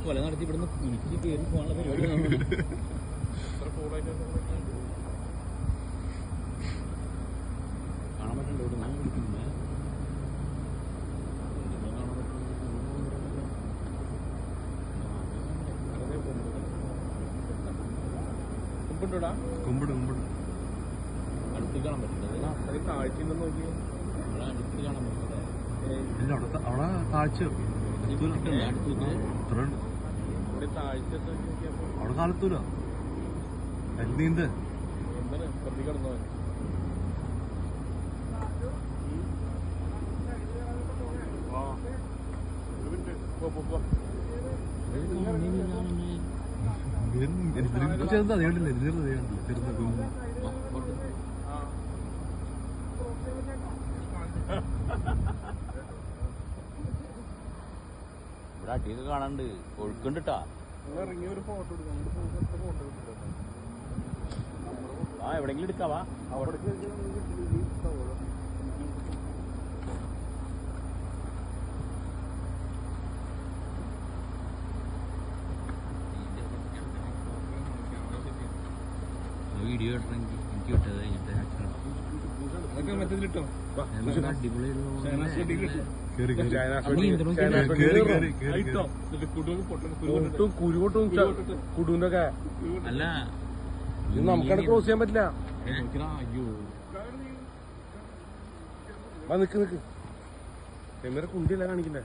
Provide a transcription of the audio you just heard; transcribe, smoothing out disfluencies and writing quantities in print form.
കൊല നടത്തി ഇവിടുന്ന് എനിക്ക് കയറി പോകാനുള്ള പരിപാടി കാണാൻ പറ്റണ്ടോ ഇവിടെ ഞാൻ വിളിക്കുന്നത് കുമ്പിട് കുമ്പിട് അടുത്ത് കാണാൻ പറ്റില്ല താഴ്ച നോക്കി നമ്മളെ അടുത്ത് കാണാൻ പറ്റില്ല ഇല്ല അവിടെ താഴ്ച അവിടെ കാലത്തൂല നീന്ത് കിടന്നോ ചെറുതാ കണ്ടില്ല ചെറുത കുഞ്ഞു ഇവിടെ അടിയൊക്കെ കാണാണ്ട് ഒഴുക്കുണ്ടിട്ടാ ഇറങ്ങി ഒരു ഫോട്ടോ എടുക്കാം ആ എവിടെങ്കിലും എടുക്കാവാ അവിടെ വീഡിയോ ഇടണമെങ്കിൽ എനിക്ക് വിട്ടത് കഴിഞ്ഞിട്ട് അതൊക്കെ മറ്റേതിലിട്ടോ കുടുവിന്റെ ഒക്കെ അല്ല നമുക്കവിടെ ക്ലോസ് ചെയ്യാൻ പറ്റില്ല അയ്യോ നിക്ക് നിക്ക് കുണ്ടിയല്ല കാണിക്കണ്ടേ